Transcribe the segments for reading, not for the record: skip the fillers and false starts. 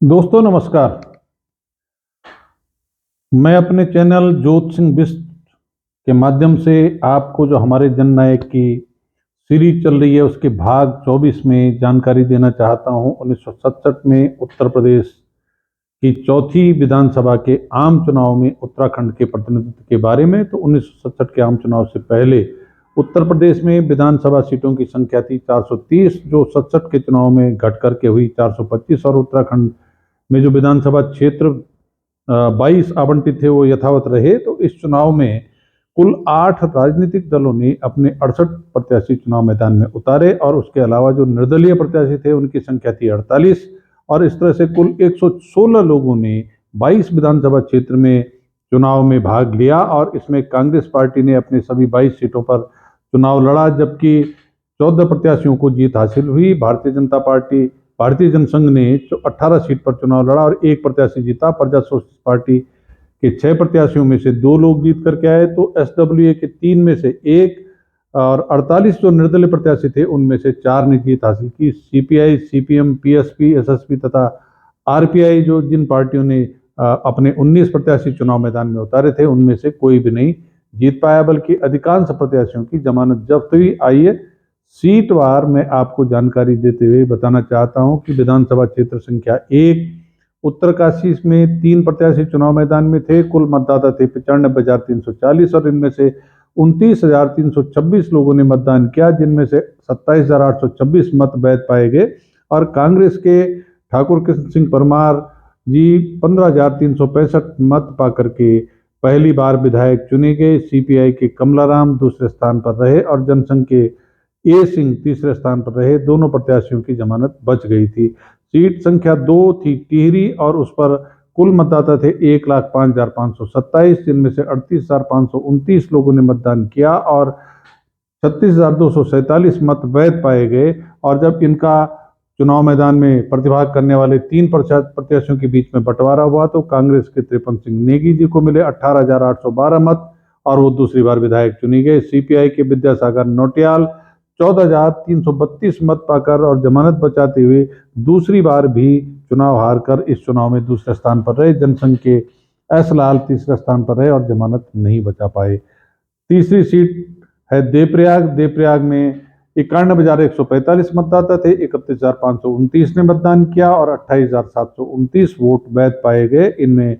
दोस्तों नमस्कार। मैं अपने चैनल जोत सिंह बिष्ट के माध्यम से आपको जो हमारे जननायक की सीरीज चल रही है उसके भाग 24 में जानकारी देना चाहता हूं। 1967 में उत्तर प्रदेश की चौथी विधानसभा के आम चुनाव में उत्तराखंड के प्रतिनिधित्व के बारे में। तो 1967 के आम चुनाव से पहले उत्तर प्रदेश में विधानसभा सीटों की संख्या थी 430, जो 67 के चुनाव में घट करके हुई 425, और उत्तराखंड में जो विधानसभा क्षेत्र 22 आवंटित थे वो यथावत रहे। तो इस चुनाव में कुल 8 राजनीतिक दलों ने अपने 68 प्रत्याशी चुनाव मैदान में उतारे, और उसके अलावा जो निर्दलीय प्रत्याशी थे उनकी संख्या थी 48, और इस तरह से कुल 116 लोगों ने 22 विधानसभा क्षेत्र में चुनाव में भाग लिया। और इसमें कांग्रेस पार्टी ने अपनी सभी 22 सीटों पर चुनाव लड़ा, जबकि 14 प्रत्याशियों को जीत हासिल हुई। भारतीय जनसंघ ने 18 सीट पर चुनाव लड़ा और एक प्रत्याशी जीता। प्रजा सोशलिस्ट पार्टी के 6 प्रत्याशियों में से 2 लोग जीत करके आए, तो एसडब्ल्यूए के 3 में से 1, और 48 जो निर्दलीय प्रत्याशी थे उनमें से 4 ने जीत हासिल की। सीपीआई, सीपीएम, पीएसपी, एसएसपी तथा आरपीआई, जो जिन पार्टियों ने अपने 19 प्रत्याशी चुनाव मैदान में उतारे थे, उनमें से कोई भी नहीं जीत पाया, बल्कि अधिकांश प्रत्याशियों की जमानत जब्त हुई। आइए सीटवार मैं आपको जानकारी देते हुए बताना चाहता हूं कि विधानसभा क्षेत्र संख्या 1 उत्तरकाशी में 3 प्रत्याशी चुनाव मैदान में थे। कुल मतदाता थे 95,340, और इनमें से 29,326 लोगों ने मतदान किया, जिनमें से 27,826 मत वैध पाए गए। और कांग्रेस के ठाकुर कृष्ण सिंह परमार जी 15,365 मत पा करके पहली बार विधायक चुने गए। सीपीआई के कमलाराम दूसरे स्थान पर रहे, और जनसंघ के ए सिंह तीसरे स्थान पर रहे। दोनों प्रत्याशियों की जमानत बच गई थी। सीट संख्या 2 थी टिहरी, और उस पर कुल मतदाता थे 1,05,527, जिनमें से 38,529 लोगों ने मतदान किया और 36,247 मत वैध पाए गए। और जब इनका चुनाव मैदान में प्रतिभाग करने वाले 3 प्रत्याशियों के बीच में बंटवारा हुआ, तो कांग्रेस के त्रिपन सिंह नेगी जी को मिले 18,812 मत, और वो दूसरी बार विधायक चुनी गए। सीपीआई के विद्यासागर नौटियाल 14,332 मत पाकर और जमानत बचाते हुए दूसरी बार भी चुनाव हारकर इस चुनाव में दूसरे स्थान पर रहे। जनसंघ के एस लाल तीसरे स्थान पर रहे और जमानत नहीं बचा पाए। तीसरी सीट है देवप्रयाग में 91,145 मतदाता थे। 31,529 ने मतदान किया और 28,729 वोट वैध पाए गए। इनमें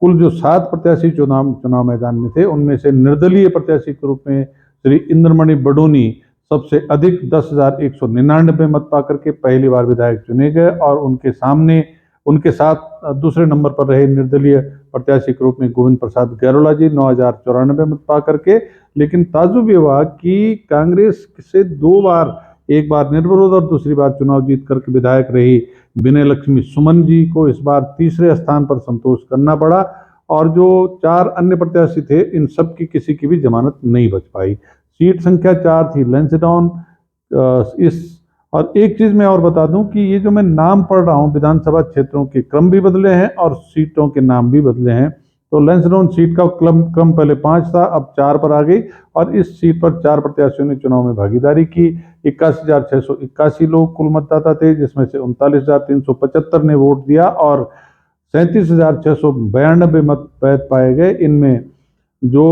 कुल जो 7 प्रत्याशी चुनाव मैदान में थे, उनमें से निर्दलीय प्रत्याशी के रूप में श्री इंद्रमणि बडोनी सबसे अधिक 10,199 मत पाकर के पहली बार विधायक चुने गए, और उनके साथ दूसरे नंबर पर रहे निर्दलीय प्रत्याशी के रूप में गोविंद प्रसाद गैरोला जी 9,094 मत पा करके। लेकिन ताजुब ये हुआ कि कांग्रेस से 2 बार, एक बार निर्विरोध और दूसरी बार चुनाव जीत करके विधायक रही विनय लक्ष्मी सुमन जी को इस बार तीसरे स्थान पर संतोष करना पड़ा, और जो 4 अन्य प्रत्याशी थे इन सब की किसी की भी जमानत नहीं बच पाई। सीट संख्या 4 थी लैंसडाउन। और एक चीज मैं और बता दूं कि ये जो मैं नाम पढ़ रहा हूं, विधानसभा क्षेत्रों के क्रम भी बदले हैं और सीटों के नाम भी बदले हैं। तो लैंसडाउन सीट का क्रम पहले 5 था, अब 4 पर आ गई, और इस सीट पर 4 प्रत्याशियों ने चुनाव में भागीदारी की। 81,681 लोग कुल मतदाता थे, जिसमें से 39,375 ने वोट दिया और 37,692 मत वैध पाए गए। इनमें जो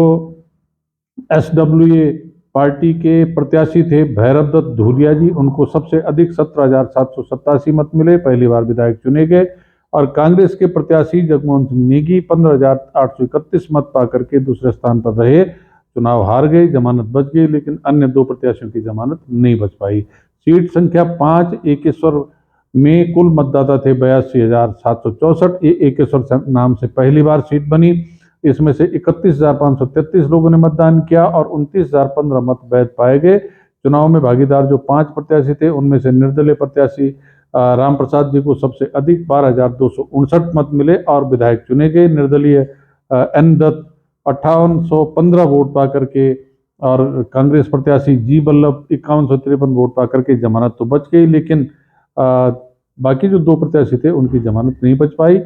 एसडब्ल्यूए पार्टी के प्रत्याशी थे भैरव दत्त धूलिया जी, उनको सबसे अधिक 17,787 मत मिले, पहली बार विधायक चुने गए। और कांग्रेस के प्रत्याशी जगमोहन सिंह नेगी 15,831 मत पाकर के दूसरे स्थान पर रहे, चुनाव हार गए, जमानत बच गई, लेकिन अन्य 2 प्रत्याशियों की जमानत नहीं बच पाई। सीट संख्या 5 एकेश्वर में कुल मतदाता थे 82,764। ये एकेश्वर नाम से पहली बार सीट बनी। इसमें से 31,533 लोगों ने मतदान किया और 29,015 मत वैध पाए गए। चुनाव में भागीदार जो 5 प्रत्याशी थे, उनमें से निर्दलीय प्रत्याशी राम प्रसाद जी को सबसे अधिक 12,259 मत मिले और विधायक चुने गए। निर्दलीय एन दत्त 5815 वोट पा करके, और कांग्रेस प्रत्याशी जी वल्लभ 5153 वोट पा करके जमानत तो बच गई, लेकिन बाकी जो 2 प्रत्याशी थे उनकी जमानत नहीं बच पाई।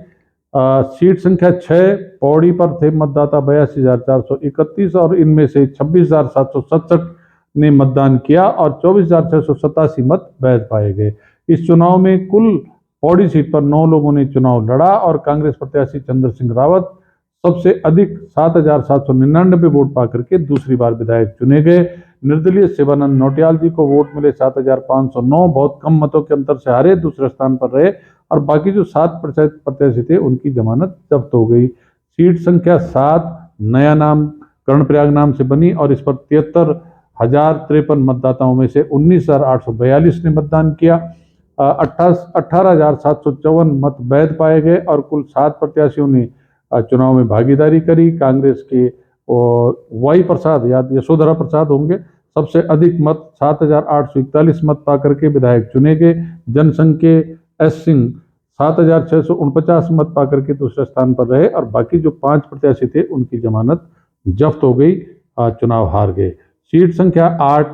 सीट संख्या 6 पौड़ी पर थे मतदाता 82,431, और इनमें से 26,767 ने मतदान किया और 24,687 मत वैध पाए गए। इस चुनाव में कुल पौड़ी सीट पर 9 लोगों ने चुनाव लड़ा और कांग्रेस प्रत्याशी चंद्र सिंह रावत सबसे अधिक 7,799 वोट पाकर के दूसरी बार विधायक चुने गए। निर्दलीय शिवानंद नौटियाल जी को वोट मिले 7,509, बहुत कम मतों के अंतर से हारे, दूसरे स्थान पर रहे और बाकी जो 7% प्रत्याशी थे उनकी जमानत जब्त हो गई। सीट संख्या 7 नया नाम कर्णप्रयाग नाम से बनी और इस पर 73,053 मतदाताओं में से 19,842 ने मतदान किया। 18,754 मत वैध पाए गए और कुल 7 प्रत्याशियों ने चुनाव में भागीदारी करी। कांग्रेस के वाई प्रसाद या यशोधरा प्रसाद होंगे सबसे अधिक मत 7,841 मत पाकर के विधायक चुने गए। जनसंघ के एस सिंह 7,649 मत पाकर के दूसरे स्थान पर रहे और बाकी जो 5 प्रत्याशी थे उनकी जमानत जब्त हो गई, चुनाव हार गए। सीट संख्या 8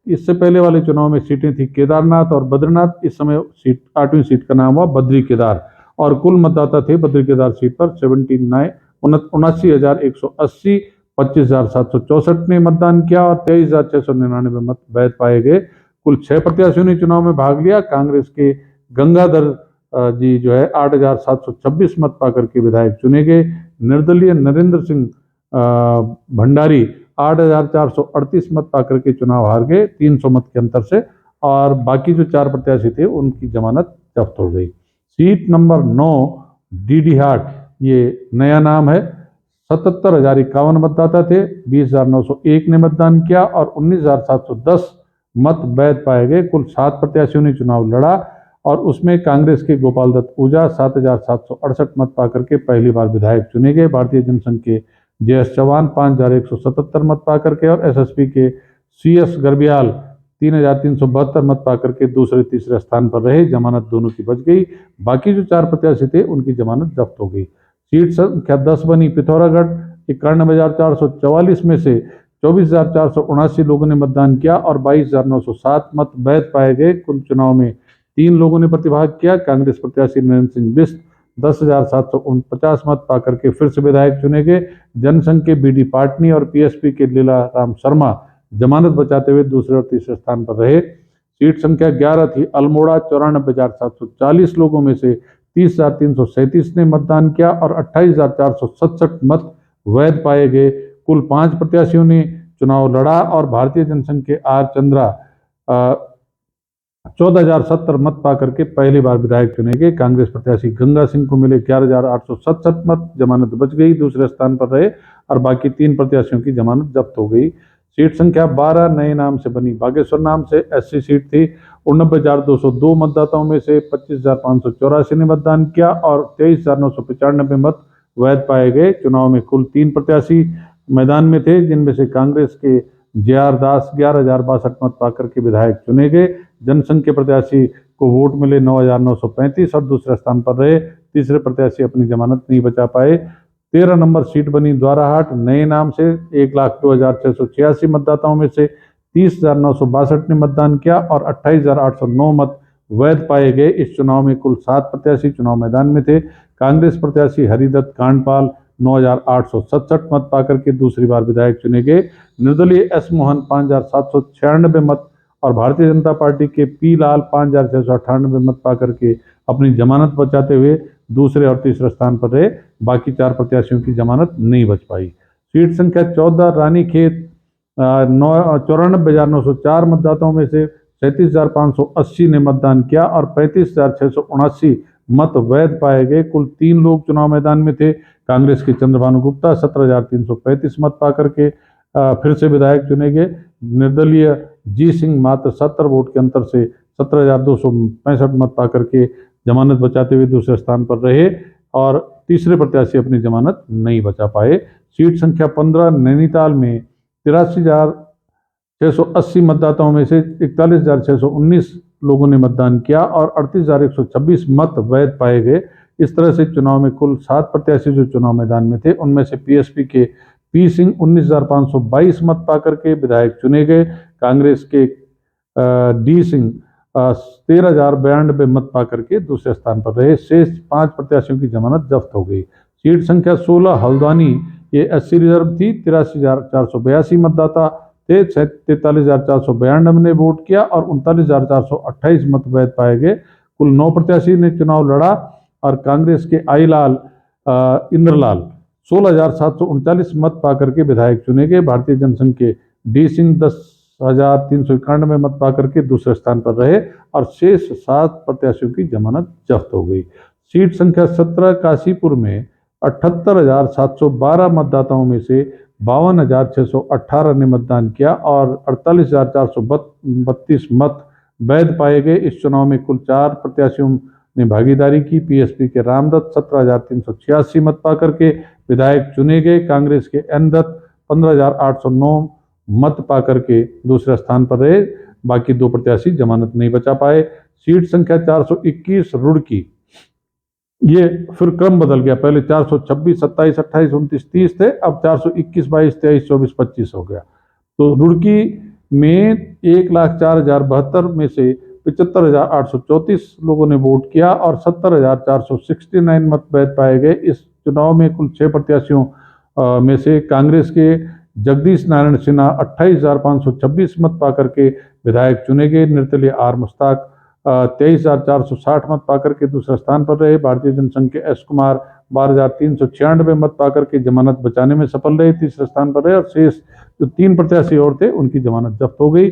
इससे पहले वाले चुनाव में सीटें थी केदारनाथ और बद्रीनाथ, इस समय सीट 8वीं सीट का नाम हुआ बद्री केदार और कुल मतदाता थे बद्री केदार सीट पर 79,180, 25,764 ने मतदान किया और 23,699 मत वैध पाए गए। कुल 6 प्रत्याशियों ने चुनाव में भाग लिया। कांग्रेस के गंगाधर जी जो है 8,726 मत पाकर के विधायक चुने गए। निर्दलीय नरेंद्र सिंह भंडारी 8,438 मत पाकर के चुनाव हार गए 300 मत के अंतर से और बाकी जो 4 प्रत्याशी थे उनकी जमानत जब्त हो गई। सीट नंबर 9 डीडी हाट, ये नया नाम है, 77,051 मतदाता थे, 20,901 ने मतदान किया और 19,710 मत वैध पाए गए। कुल 7 प्रत्याशियों ने चुनाव लड़ा और उसमें कांग्रेस के गोपाल दत्त ऊजा 7,768 मत पाकर के पहली बार विधायक चुने गए। भारतीय जनसंघ के JS चौहान 5,177 मत पाकर के और SSP के CS गर्बियाल 3,372 मत पाकर के दूसरे तीसरे स्थान पर रहे। जमानत दोनों की बच गई। बाकी जो 4 प्रत्याशी थे उनकी जमानत जब्त हो गई। सीट संख्या 10 बनी पिथौरागढ़, 91,444 में से 24,479 लोगों ने मतदान किया और 22,907 मत वैध पाए गए। कुल चुनाव में 3 लोगों ने प्रतिभाग किया। कांग्रेस प्रत्याशी नरेंद्र सिंह बिष्ट 10,749 मत पाकर के फिर से विधायक चुने गए। जनसंघ के BD पाटनी और PSP के लीला राम शर्मा जमानत बचाते हुए दूसरे और तीसरे स्थान पर रहे। सीट संख्या 11 थी अल्मोड़ा, 94,740 लोगों में से 30,337 ने मतदान किया और 28,467 मत वैध पाए गए। कुल 5 प्रत्याशियों ने चुनाव लड़ा और भारतीय जनसंघ के R चंद्रा 14,070 मत पाकर के पहली बार विधायक चुने गए। कांग्रेस प्रत्याशी गंगा सिंह को मिले 11,867 मत, जमानत बच गई, दूसरे स्थान पर रहे और बाकी 3 प्रत्याशियों की जमानत जब्त हो गई। सीट संख्या 12 नए नाम से बनी बागेश्वर नाम से SC सीट थी। 89,202 मतदाताओं में से 25,584 ने मतदान किया और 23,995 मत वैध पाए गए। चुनाव में कुल 3 प्रत्याशी मैदान में थे, जिनमें से कांग्रेस के JR दास 11,062 मत पाकर के विधायक चुने गए। जनसंघ के प्रत्याशी को वोट मिले 9,935 और दूसरे स्थान पर रहे। तीसरे प्रत्याशी अपनी जमानत नहीं बचा पाए। 13 नंबर सीट बनी द्वाराहाट नए नाम से 1,02,686 मतदाताओं में से 30,962 ने मतदान किया और 28,809 मत वैध पाए गए। इस चुनाव में कुल 7 प्रत्याशी चुनाव मैदान में थे। कांग्रेस प्रत्याशी हरिदत्त कांडपाल 9,867 मत पाकर के दूसरी बार विधायक चुने गए। निर्दलीय S मोहन 5,796 मत और भारतीय जनता पार्टी के P लाल 5,698 मत पाकर के अपनी जमानत बचाते हुए दूसरे और तीसरे स्थान पर रहे। बाकी 4 प्रत्याशियों की जमानत नहीं बच पाई। सीट संख्या 14 रानीखेत 94,904 मतदाताओं में से 37,580 ने मतदान किया और 35,679 मत वैध पाए गए। कुल 3 लोग चुनाव मैदान में थे। कांग्रेस के चंद्रभानु गुप्ता 17,335 मत पाकर के फिर से विधायक चुने गए। निर्दलीय जी सिंह मात्र 70 वोट के अंतर से 17,265 मत पाकर के जमानत बचाते हुए दूसरे स्थान पर रहे और तीसरे प्रत्याशी अपनी जमानत नहीं बचा पाए। सीट संख्या 15 नैनीताल में 83,680 मतदाताओं में से 41,619 लोगों ने मतदान किया और 38,126 मत वैध पाए गए। इस तरह से चुनाव में कुल 7 प्रत्याशी जो चुनाव मैदान में थे, उनमें से PSP के P सिंह 19,522 मत पाकर के विधायक चुने गए। कांग्रेस के D सिंह 13,092 मत पाकर के दूसरे स्थान पर रहे। शेष 5 प्रत्याशियों की जमानत जब्त हो गई। सीट संख्या 16 हल्द्वानी, ये SC रिजर्व थी। 83,482 मतदाता थे। 43,492 ने वोट किया और 39,428 मत वैध पाए गए। कुल 9 प्रत्याशी ने चुनाव लड़ा और कांग्रेस के आईलाल इंद्रलाल 16,739 मत पाकर के विधायक चुने गए। भारतीय जनसंघ के डी सिंह 10,391 मत पाकर के दूसरे स्थान पर रहे और शेष 7 प्रत्याशियों की जमानत जब्त हो गई। सीट संख्या 17 काशीपुर में 78,712 मतदाताओं में से 52,618 ने मतदान किया और 48,432 मत वैध पाए गए। इस चुनाव में कुल 4 प्रत्याशियों ने भागीदारी की। पीएसपी के रामदत्त 17,386 मत पाकर के विधायक चुने गए। कांग्रेस के एन दत्त 15,809 मत पाकर के दूसरे स्थान पर रहे। बाकी 2 प्रत्याशी जमानत नहीं बचा पाए। सीट संख्या 421 रुड़की, ये फिर क्रम बदल गया, पहले 426, 27, 28, 29, 30 थे, अब 421, 22, 23, 24, 25 हो गया। तो रुड़की में 1,04,072 में से 75,834 लोगों ने वोट किया और 70,469 मत वैध पाए गए। इस चुनाव में कुल 6 प्रत्याशियों में से कांग्रेस के जगदीश नारायण सिन्हा 28,526 मत पाकर के विधायक चुने गए। निर्दलीय आर मुश्ताक 23,460 मत पाकर के दूसरे स्थान पर रहे। भारतीय जनसंघ के एस कुमार 12,396 मत पाकर के जमानत बचाने में सफल रहे, तीसरे स्थान पर रहे और शेष जो 3 प्रत्याशी और थे उनकी जमानत जब्त हो गई।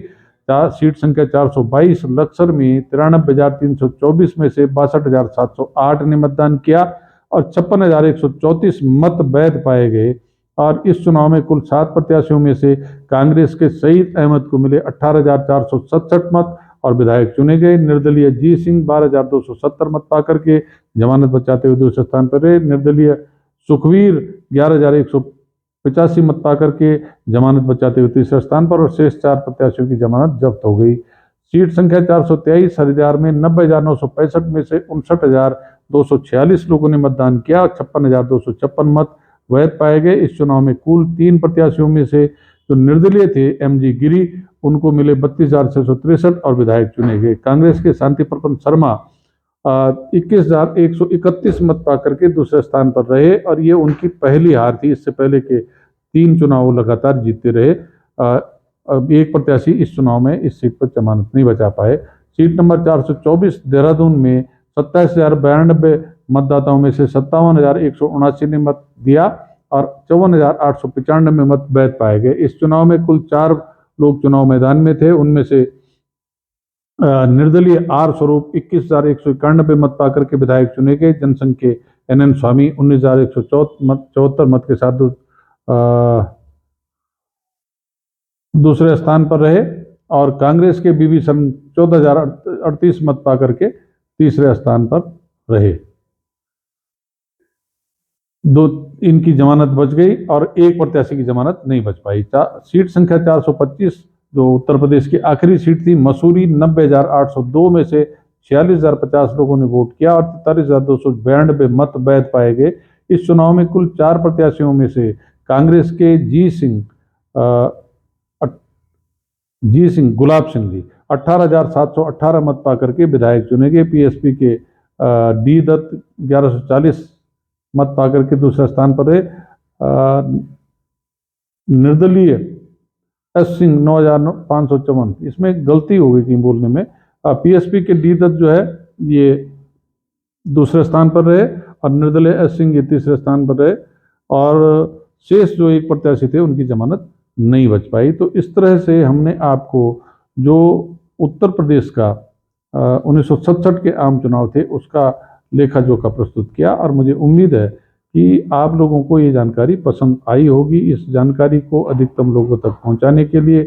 सीट संख्या 422 लक्सर में 93,324 में से 62,708 ने मतदान किया और 56,134 मत वैध पाए गए और इस चुनाव में कुल 7 प्रत्याशियों में से कांग्रेस के सईद अहमद को मिले 18,467 मत और विधायक चुने गए। निर्दलीय जी सिंह 12,270 मत पाकर के जमानत बचाते हुए दूसरे स्थान पर रहे। निर्दलीय सुखवीर 11,185 मत पाकर के जमानत बचाते हुए तीसरे स्थान पर और शेष 4 प्रत्याशियों की जमानत जब्त हो गई। सीट संख्या 423 हरिद्वार में 90,965 में से 59,246 लोगों ने मतदान किया और 56,256 मत वैध पाए गए। इस चुनाव में कुल 3 प्रत्याशियों में से जो निर्दलीय थे एमजी गिरी, उनको मिले 32,663 और विधायक चुने गए। कांग्रेस के शांति प्रपन शर्मा 21,131 मत पाकर के दूसरे स्थान पर रहे और ये उनकी पहली हार थी। इससे पहले के 3 चुनाव लगातार जीतते रहे। अब एक प्रत्याशी इस चुनाव में इस सीट पर जमानत नहीं बचा पाए। सीट नंबर 424 देहरादून में 27,092 मतदाताओं में से 57,179 ने मत दिया और 54,895 मत वैध पाए गए। इस चुनाव में कुल 4 लोग चुनाव मैदान में थे, उनमें से निर्दलीय आर स्वरूप 21,191 मत पाकर के विधायक चुने गए। जनसंघ के एनएन स्वामी 19,174 मत के साथ दूसरे स्थान पर रहे और कांग्रेस के बीबी सन 14,038 मत पाकर के तीसरे स्थान पर रहे। 2 इनकी जमानत बच गई और एक प्रत्याशी की जमानत नहीं बच पाई। सीट संख्या 425 जो उत्तर प्रदेश की आखिरी सीट थी मसूरी, 90,802 में से 46,050 लोगों ने वोट किया और 43,292 मत वैध पाए गए। इस चुनाव में कुल 4 प्रत्याशियों में से कांग्रेस के जी सिंह गुलाब सिंह जी 18,718 मत पाकर के विधायक चुने गए। पीएसपी के डी दत्त 1140 मत पाकर के दूसरे स्थान पर रहे। निर्दलीय एस सिंह 9,554, इसमें गलती हो गई थी बोलने में। पीएसपी के डी दत्त जो है ये दूसरे स्थान पर रहे और निर्दलीय एस सिंह ये तीसरे स्थान पर रहे और शेष जो एक प्रत्याशी थे उनकी जमानत नहीं बच पाई। तो इस तरह से हमने आपको जो उत्तर प्रदेश का 1967 के आम चुनाव थे उसका लेखा जोखा प्रस्तुत किया और मुझे उम्मीद है कि आप लोगों को ये जानकारी पसंद आई होगी। इस जानकारी को अधिकतम लोगों तक पहुंचाने के लिए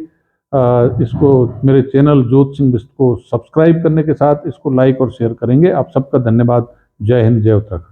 इसको मेरे चैनल ज्योत सिंह बिष्ट को सब्सक्राइब करने के साथ इसको लाइक और शेयर करेंगे। आप सबका धन्यवाद। जय हिंद, जय उत्तराखंड।